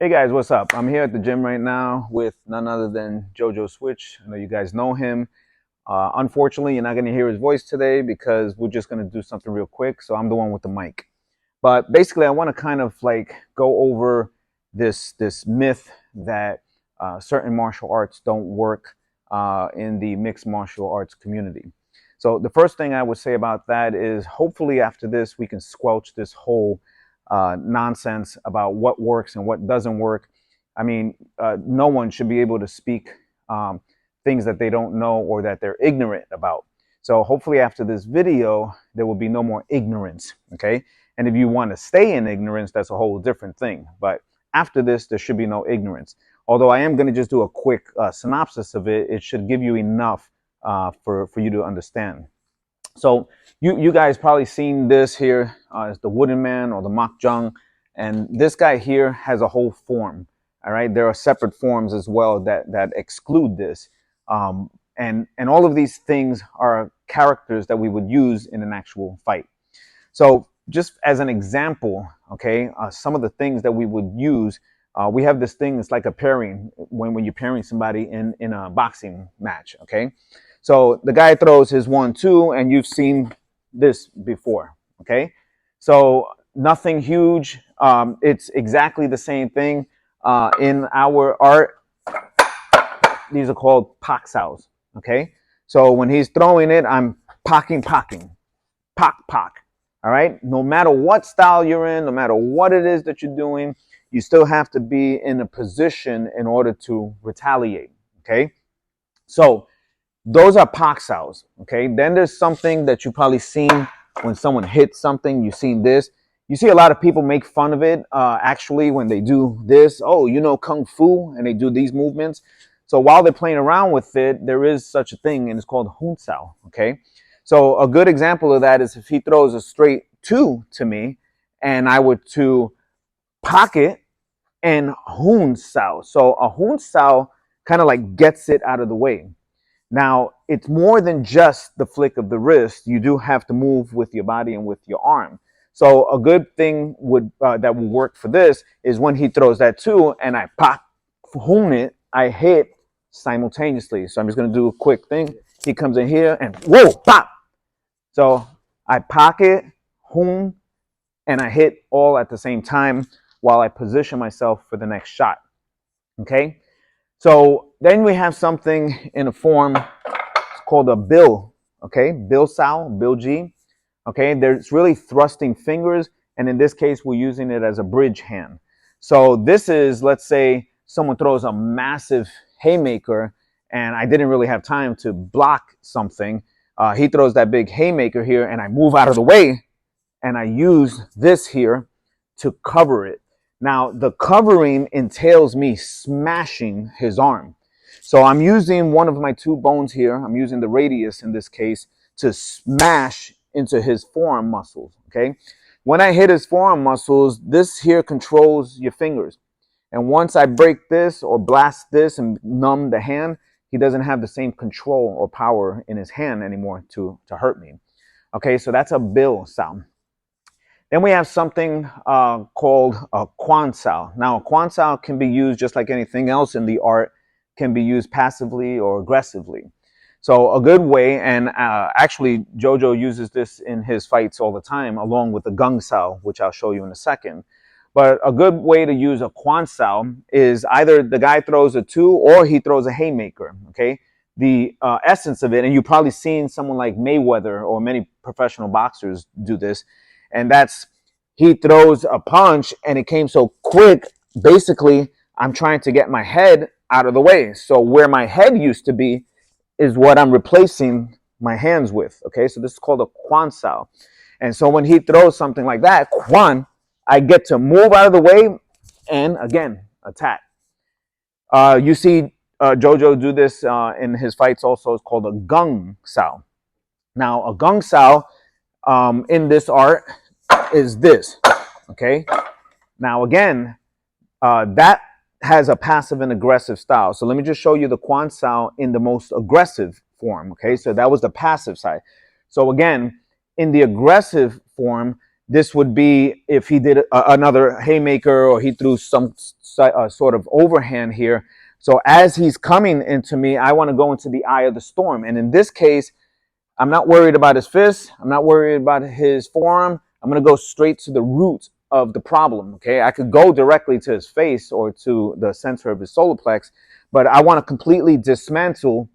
Hey guys, what's up? I'm here at the gym right now with none other than JoJo Switch. I know you guys know him. Unfortunately, you're not going to hear his voice today because we're just going to do something real quick. So I'm the one with the mic. But basically, I want to kind of like go over this myth that certain martial arts don't work in the mixed martial arts community. So the first thing I would say about that is hopefully after this, we can squelch this whole nonsense about what works and what doesn't work. I mean, no one should be able to speak things that they don't know or that they're ignorant about. So hopefully after this video, there will be no more ignorance, okay? And if you want to stay in ignorance, that's a whole different thing. But after this, there should be no ignorance. Although I am going to just do a quick synopsis of it, it should give you enough for you to understand. So you guys probably seen this here as the wooden man or the makjang, and this guy here has a whole form. All right, there are separate forms as well that exclude this, and all of these things are characters that we would use in an actual fight. So just as an example, okay, some of the things that we would use, we have this thing. It's like a pairing when you're pairing somebody in a boxing match, okay. So the guy throws his 1-2, and you've seen this before, okay? So nothing huge. It's exactly the same thing in our art. These are called paksals, okay? So when he's throwing it, I'm pocking, pock. All right? No matter what style you're in, no matter what it is that you're doing, you still have to be in a position in order to retaliate, okay? So those are paksals, okay? Then there's something that you've probably seen when someone hits something. You've seen this. You see a lot of people make fun of it, actually, when they do this. Oh, you know Kung Fu, and they do these movements. So while they're playing around with it, there is such a thing, and it's called hunsao, okay? So a good example of that is if he throws a straight 2 to me, and I were to pocket and hunsao. So a hunsao kind of like gets it out of the way. Now, it's more than just the flick of the wrist. You do have to move with your body and with your arm. So a good thing that would work for this is when he throws that 2 and I pop, hoon it, I hit simultaneously. So I'm just going to do a quick thing. He comes in here and whoa, pop. So I pocket, hoon, and I hit all at the same time while I position myself for the next shot. Okay? So then we have something in a form called a bill, okay? Bill Sao, Bill G, okay? There's really thrusting fingers, and in this case, we're using it as a bridge hand. So this is, let's say, someone throws a massive haymaker, and I didn't really have time to block something. He throws that big haymaker here, and I move out of the way, and I use this here to cover it. Now, the covering entails me smashing his arm. So I'm using one of my 2 bones here. I'm using the radius in this case to smash into his forearm muscles, okay? When I hit his forearm muscles, this here controls your fingers. And once I break this or blast this and numb the hand, he doesn't have the same control or power in his hand anymore to hurt me. Okay, so that's a bill sound. Then we have something called a kwansao. Now, a kwansao can be used just like anything else in the art, can be used passively or aggressively. So a good way, and actually JoJo uses this in his fights all the time, along with the gungsao, which I'll show you in a second. But a good way to use a kwansao is either the guy throws a 2 or he throws a haymaker, okay? The essence of it, and you've probably seen someone like Mayweather or many professional boxers do this, and that's he throws a punch and it came so quick. Basically, I'm trying to get my head out of the way. So where my head used to be is what I'm replacing my hands with. Okay, so this is called a kwansao. And so when he throws something like that, kwan, I get to move out of the way and again attack. You see JoJo do this in his fights also. It's called a gung sao. Now a gung sao in this art is this, okay? Now again, that has a passive and aggressive style. So let me just show you the kwansao in the most aggressive form, okay? So that was the passive side. So again, in the aggressive form, This would be if he did another haymaker or he threw some sort of overhand here. So as he's coming into me, I want to go into the eye of the storm. And in this case, I'm not worried about his fist. I'm not worried about his forearm. I'm going to go straight to the root of the problem. Okay, I could go directly to his face or to the center of his solar plex, but I want to completely dismantle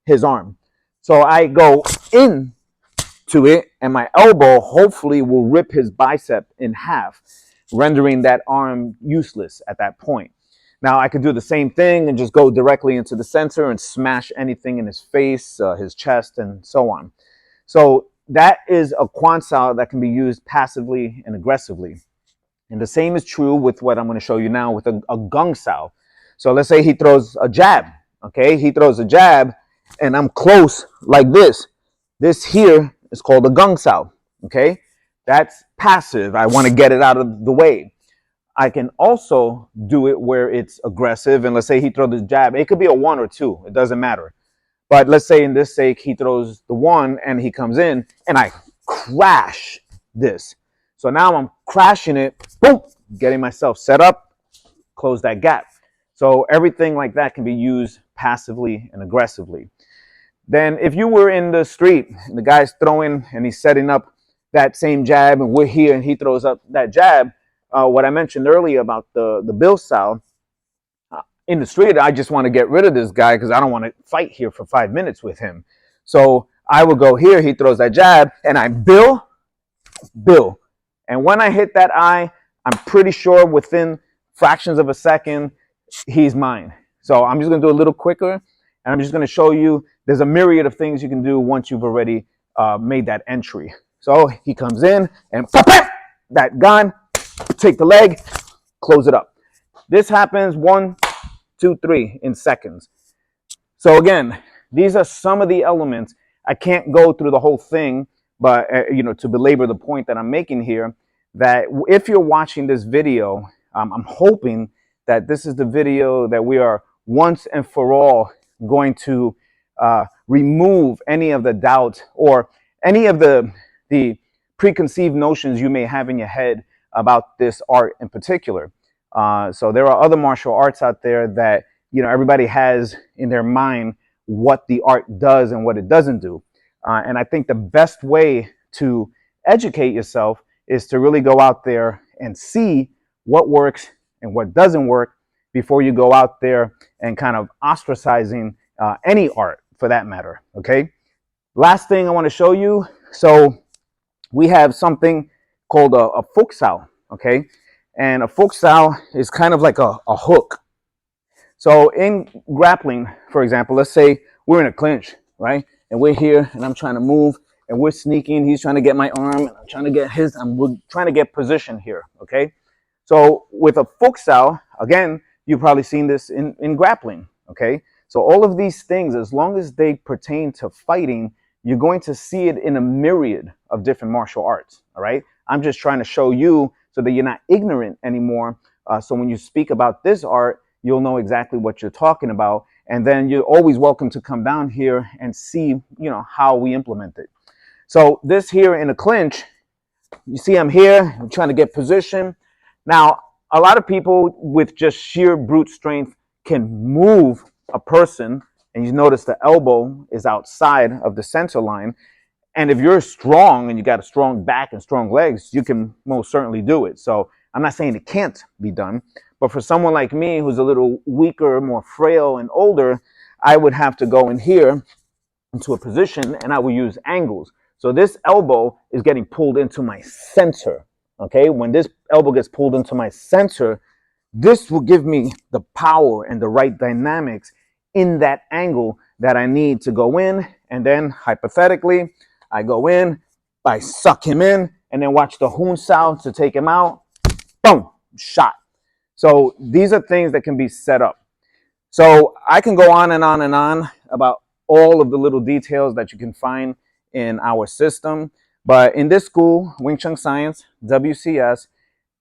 his arm. So I go in to it, and my elbow hopefully will rip his bicep in half, rendering that arm useless at that point. Now I could do the same thing and just go directly into the center and smash anything in his face, his chest, and so on. So that is a quan sao that can be used passively and aggressively. And the same is true with what I'm going to show you now with a gung sao. So let's say he throws a jab. Okay, he throws a jab, and I'm close like this. This here is called a gung sao. Okay, that's passive. I want to get it out of the way. I can also do it where it's aggressive, and let's say he throws the jab. It could be a 1 or 2. It doesn't matter. But let's say in this sake, he throws the 1 and he comes in, and I crash this. So now I'm crashing it, boom, getting myself set up, close that gap. So everything like that can be used passively and aggressively. Then if you were in the street and the guy's throwing and he's setting up that same jab and we're here and he throws up that jab, what I mentioned earlier about the Bill Sao, in the street, I just want to get rid of this guy because I don't want to fight here for 5 minutes with him. So I will go here, he throws that jab, and I Bill. And when I hit that eye, I'm pretty sure within fractions of a second, he's mine. So I'm just going to do a little quicker, and I'm just going to show you there's a myriad of things you can do once you've already made that entry. So he comes in, and that gun, take the leg, close it up. This happens 1, 2, 3 in seconds. So again, these are some of the elements. I can't go through the whole thing, but to belabor the point that I'm making here, that if you're watching this video, I'm hoping that this is the video that we are once and for all going to remove any of the doubt or any of the preconceived notions you may have in your head about this art in particular. So there are other martial arts out there that everybody has in their mind what the art does and what it doesn't do. And I think the best way to educate yourself is to really go out there and see what works and what doesn't work before you go out there and kind of ostracizing any art for that matter. Okay. Last thing I want to show you. So we have something called a fuk sao. Okay. And a fuk sao is kind of like a hook. So in grappling, for example, let's say we're in a clinch, right? And we're here and I'm trying to move and we're sneaking. He's trying to get my arm and I'm trying to get his, we're trying to get position here, okay? So with a fuk sao, again, you've probably seen this in grappling, okay? So all of these things, as long as they pertain to fighting, you're going to see it in a myriad of different martial arts, all right? I'm just trying to show you so that you're not ignorant anymore. So when you speak about this art, you'll know exactly what you're talking about. And then you're always welcome to come down here and see, how we implement it. So this here in a clinch, you see I'm here, I'm trying to get position. Now, a lot of people with just sheer brute strength can move a person, and you notice the elbow is outside of the center line. And if you're strong and you got a strong back and strong legs, you can most certainly do it. So I'm not saying it can't be done, but for someone like me who's a little weaker, more frail and older, I would have to go in here into a position and I will use angles. So this elbow is getting pulled into my center. Okay, when this elbow gets pulled into my center, this will give me the power and the right dynamics in that angle that I need to go in. And then hypothetically, I go in, I suck him in, and then watch the Hun Sao to take him out. Boom, shot. So these are things that can be set up. So I can go on and on and on about all of the little details that you can find in our system. But in this school, Wing Chun Science, WCS,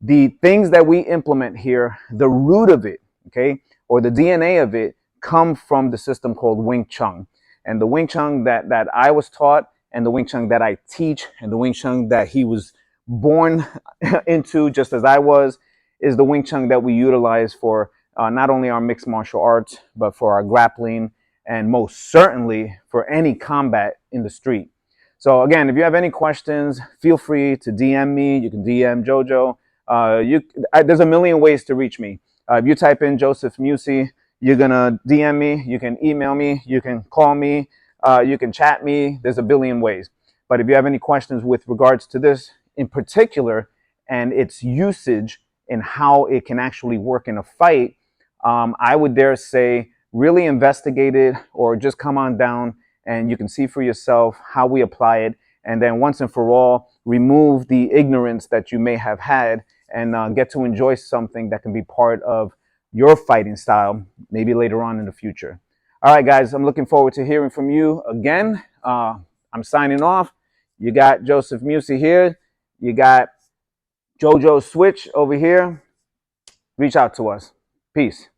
the things that we implement here, the root of it, okay, or the DNA of it, come from the system called Wing Chun. And the Wing Chun that I was taught, and the Wing Chun that I teach, and the Wing Chun that he was born into, just as I was, is the Wing Chun that we utilize for not only our mixed martial arts, but for our grappling, and most certainly for any combat in the street. So again, if you have any questions, feel free to DM me. You can DM Jojo. There's a million ways to reach me. If you type in Joseph Musi, you're gonna DM me. You can email me. You can call me. You can chat me. There's a billion ways. But if you have any questions with regards to this in particular and its usage and how it can actually work in a fight, I would dare say really investigate it, or just come on down and you can see for yourself how we apply it. And then once and for all, remove the ignorance that you may have had, and get to enjoy something that can be part of your fighting style, maybe later on in the future. All right, guys, I'm looking forward to hearing from you again. I'm signing off. You got Joseph Musi here. You got Jojo Switch over here. Reach out to us. Peace.